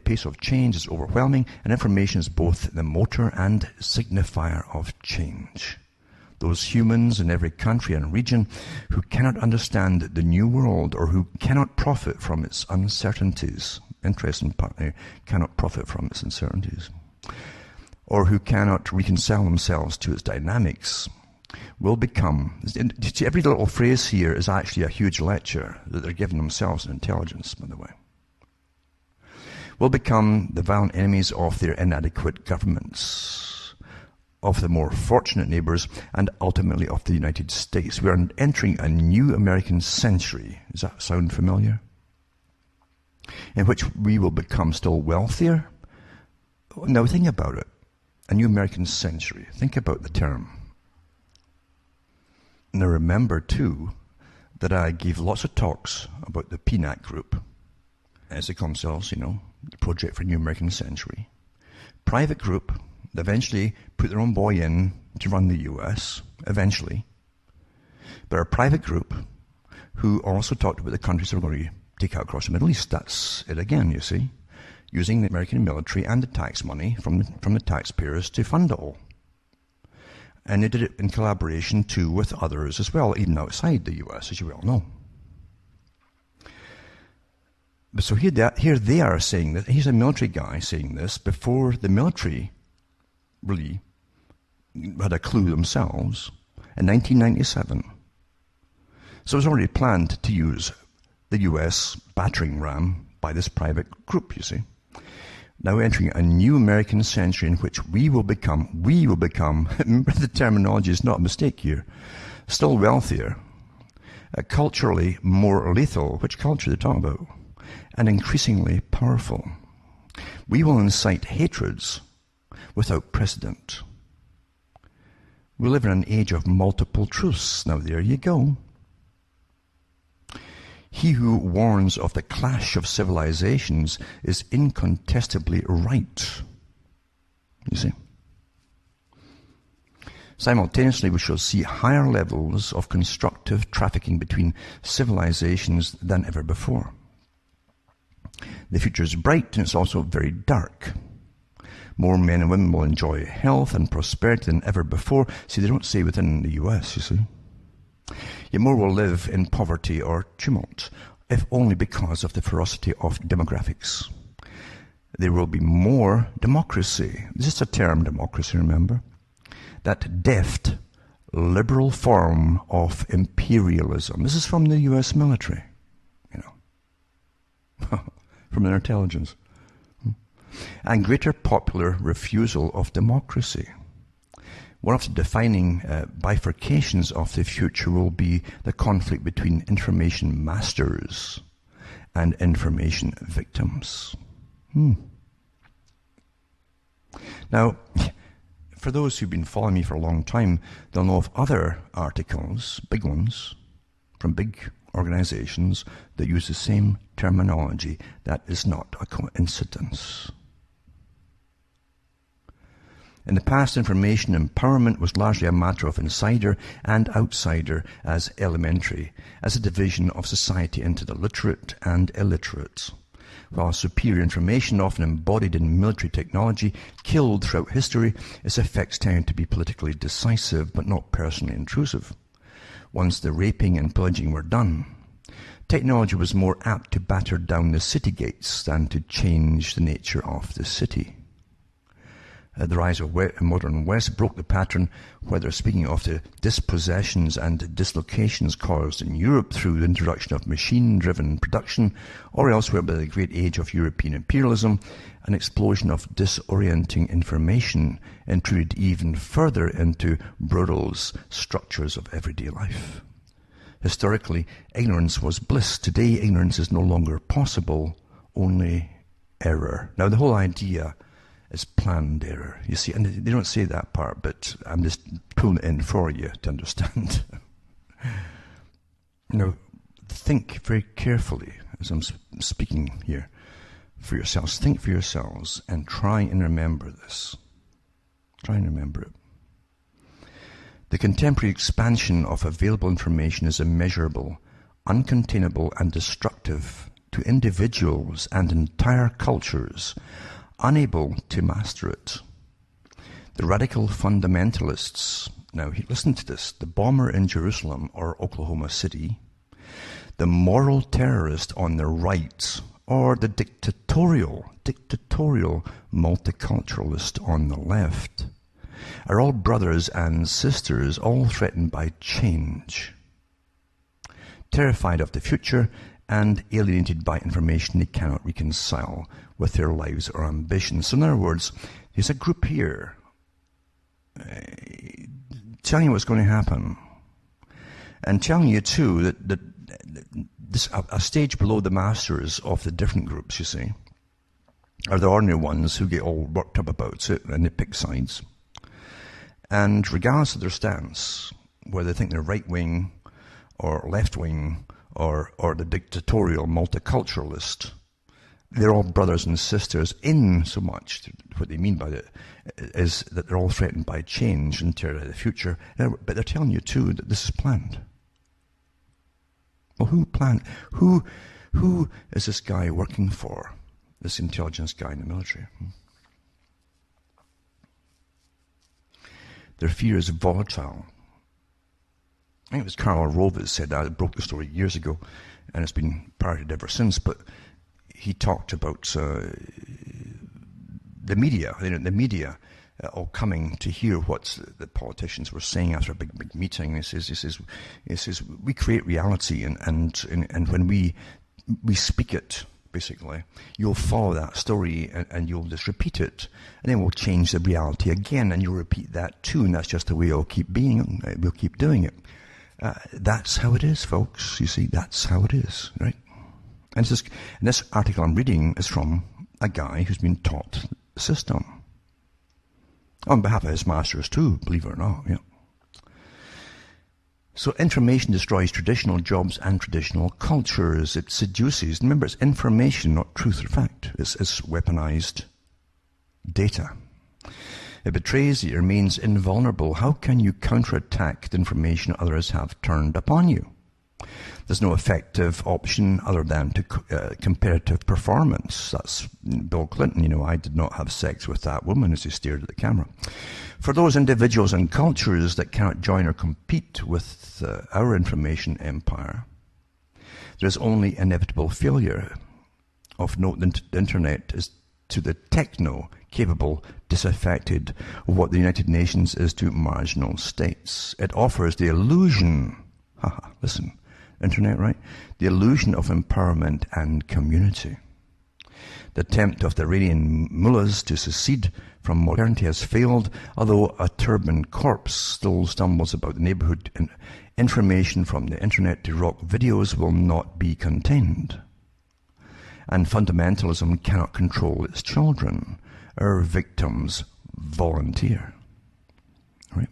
pace of change is overwhelming, and information is both the motor and signifier of change. Those humans in every country and region who cannot understand the new world or who cannot profit from its uncertainties, cannot profit from its uncertainties, or who cannot reconcile themselves to its dynamics, will become, every little phrase here is actually a huge lecture that they're giving themselves in intelligence, by the way, will become the violent enemies of their inadequate governments, of the more fortunate neighbors, and ultimately of the United States. We are entering a new American century. Does that sound familiar? In which we will become still wealthier. Now think about it. A new American century. Think about the term. Now remember too that I gave lots of talks about the PNAC group, as they call themselves, the Project for a New American Century. Private group that eventually put their own boy in to run the US, eventually. But a private group who also talked about the countries that were going to take out across the Middle East. That's it again, you see. Using the American military and the tax money from the taxpayers to fund it all. And they did it in collaboration too with others as well, even outside the US, as you well know. But so here they are saying that, here's a military guy saying this before the military really had a clue themselves in 1997. So it was already planned to use the US battering ram by this private group, you see. Now entering a new American century in which we will become, remember the terminology is not a mistake here, still wealthier, culturally more lethal, which culture are they talking about? And increasingly powerful. We will incite hatreds without precedent. We live in an age of multiple truths. Now there you go. He who warns of the clash of civilizations is incontestably right. You see? Simultaneously, we shall see higher levels of constructive trafficking between civilizations than ever before. The future is bright and it's also very dark. More men and women will enjoy health and prosperity than ever before. See, they don't say within the US, you see. Yet more will live in poverty or tumult, if only because of the ferocity of demographics. There will be more democracy. This is a term, democracy, remember? That deft, liberal form of imperialism. This is from the US military, from their intelligence. And greater popular refusal of democracy. One of the defining bifurcations of the future will be the conflict between information masters and information victims. Now, for those who've been following me for a long time, they'll know of other articles, big ones, from big organizations that use the same terminology. That is not a coincidence. In the past, information empowerment was largely a matter of insider and outsider as elementary, as a division of society into the literate and illiterate. While superior information, often embodied in military technology, killed throughout history, its effects tend to be politically decisive but not personally intrusive. Once the raping and pillaging were done, technology was more apt to batter down the city gates than to change the nature of the city. The rise of modern West broke the pattern, whether speaking of the dispossessions and dislocations caused in Europe through the introduction of machine-driven production, or elsewhere by the great age of European imperialism. An explosion of disorienting information intruded even further into Brodel's structures of everyday life. Historically, ignorance was bliss. Today, ignorance is no longer possible, only error. Now, the whole idea is planned error, you see, and they don't say that part, but I'm just pulling it in for you to understand. Now, think very carefully as I'm speaking here for yourselves. Think for yourselves and try and remember this. Try and remember it. The contemporary expansion of available information is immeasurable, uncontainable, and destructive to individuals and entire cultures, unable to master it. The radical fundamentalists, now listen to this, the bomber in Jerusalem or Oklahoma City, the moral terrorist on the right, or the dictatorial multiculturalist on the left, are all brothers and sisters, all threatened by change, terrified of the future, and alienated by information they cannot reconcile with their lives or ambitions. So in other words, there's a group here telling you what's going to happen, and telling you too that this, a stage below the masters of the different groups, you see, are the ordinary ones who get all worked up about it and they pick sides. And regardless of their stance, whether they think they're right-wing or left-wing or the dictatorial multiculturalist, they're all brothers and sisters in so much. What they mean by that is that they're all threatened by change and terror of the future. But they're telling you too that this is planned. Well, who planned? Who is this guy working for? This intelligence guy in the military. Their fear is volatile. I think it was Karl Rove that said that. I broke the story years ago, and it's been parroted ever since. But he talked about the media, the media all coming to hear what the politicians were saying after a big meeting. He says, we create reality, and when we speak it, basically, you'll follow that story and you'll just repeat it, and then we'll change the reality again, and you'll repeat that too, and that's just the way it'll keep being. We'll keep doing it. That's how it is, folks. You see, that's how it is, right? And this article I'm reading is from a guy who's been taught the system. On behalf of his masters too, believe it or not, yeah. So information destroys traditional jobs and traditional cultures. It seduces. Remember, it's information, not truth or fact. It's weaponized data. It betrays that it remains invulnerable. How can you counterattack the information others have turned upon you? There's no effective option other than to comparative performance. That's Bill Clinton. I did not have sex with that woman as he stared at the camera. For those individuals and cultures that cannot join or compete with our information empire, there is only inevitable failure. Of note, the internet is to the techno-capable disaffected what the United Nations is to marginal states. It offers the illusion, listen, internet, right? The illusion of empowerment and community. The attempt of the Iranian mullahs to secede from modernity has failed, although a turbaned corpse still stumbles about the neighborhood, and information from the internet to rock videos will not be contained. And fundamentalism cannot control its children. Our victims volunteer. Right?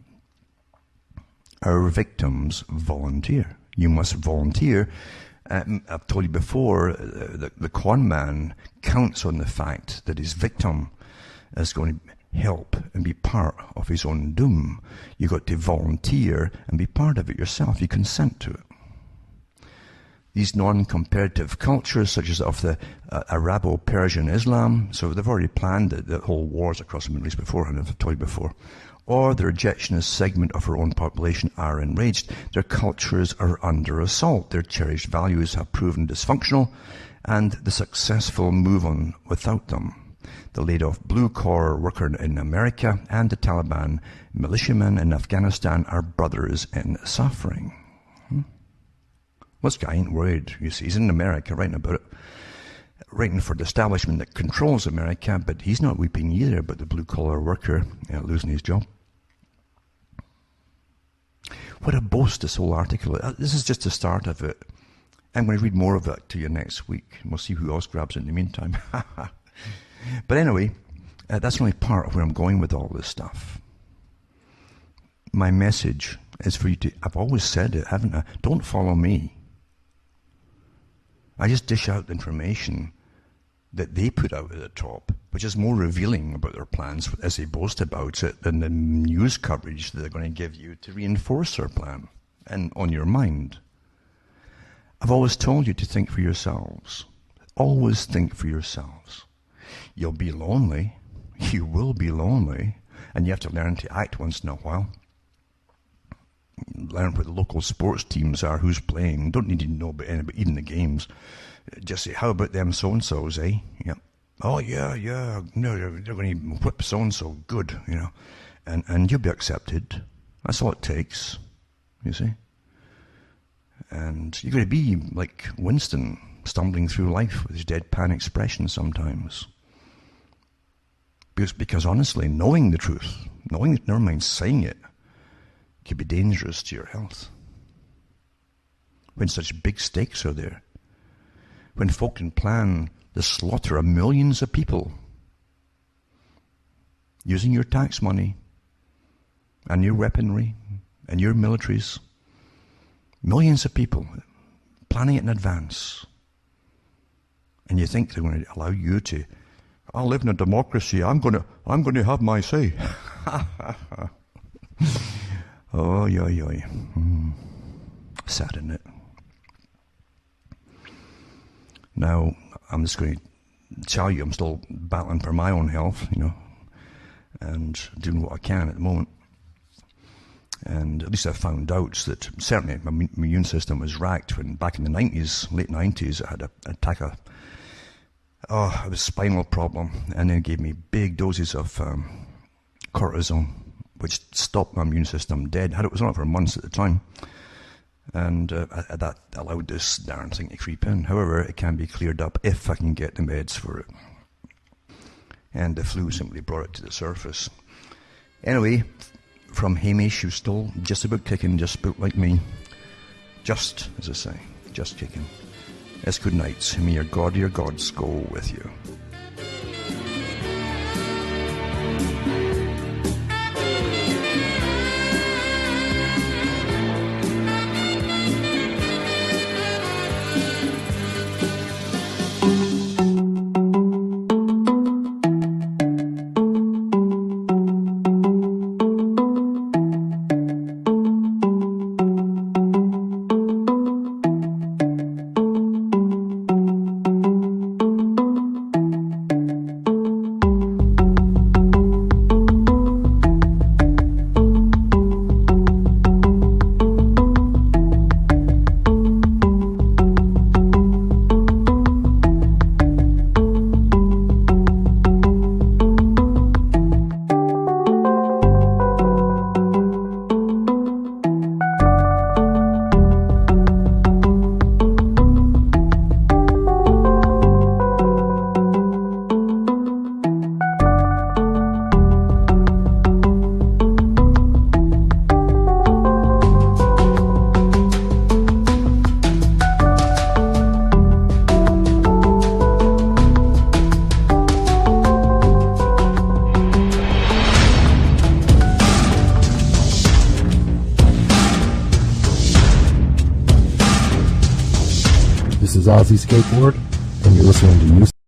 Our victims volunteer. You must volunteer. I've told you before, the con man counts on the fact that his victim is going to help and be part of his own doom. You've got to volunteer and be part of it yourself. You consent to it. These non-competitive cultures, such as of the Arabo-Persian Islam, so they've already planned the whole wars across the Middle East beforehand, I've told you before, or the rejectionist segment of our own population are enraged. Their cultures are under assault. Their cherished values have proven dysfunctional, and the successful move on without them. The laid-off blue-collar worker in America and the Taliban militiamen in Afghanistan are brothers in suffering. This guy ain't worried, you see. He's in America writing about it, writing for the establishment that controls America, but he's not weeping either about the blue-collar worker losing his job. What a boast, this whole article. This is just the start of it. I'm going to read more of it to you next week. We'll see who else grabs it in the meantime. But anyway, that's only part of where I'm going with all this stuff. My message is for you to, I've always said it, haven't I? Don't follow me. I just dish out the information that they put out at the top, which is more revealing about their plans as they boast about it than the news coverage that they're going to give you to reinforce their plan and on your mind. I've always told you to think for yourselves. Always think for yourselves. You'll be lonely. You will be lonely. And you have to learn to act once in a while. Learn what the local sports teams are, who's playing. Don't need to know about anybody, even the games. Just say, how about them so-and-sos, eh? Yeah. Oh, yeah. No, they're going to whip so-and-so good, And you'll be accepted. That's all it takes, you see. And you're going to be like Winston, stumbling through life with his deadpan expression sometimes. Because honestly, knowing the truth, never mind saying it, could be dangerous to your health. When such big stakes are there. When folk can plan the slaughter of millions of people using your tax money and your weaponry and your militaries. Millions of people planning it in advance. And you think they're going to allow you to, I live in a democracy, I'm going to have my say. Oh, yeah. Sad, isn't it? Now, I'm just going to tell you, I'm still battling for my own health, and doing what I can at the moment. And at least I found out that certainly my immune system was racked when back in the 90s, late 90s, I had an attack of, it was a spinal problem, and they gave me big doses of cortisone, which stopped my immune system dead. It was on it for months at the time. And that allowed this darn thing to creep in. However, it can be cleared up if I can get the meds for it. And the flu simply brought it to the surface. Anyway, from Hamish, who's still just about kicking, just about like me. Just, as I say, just kicking. It's good night. May your God, your gods go with you. is Ozzy Skateboard, and you're listening to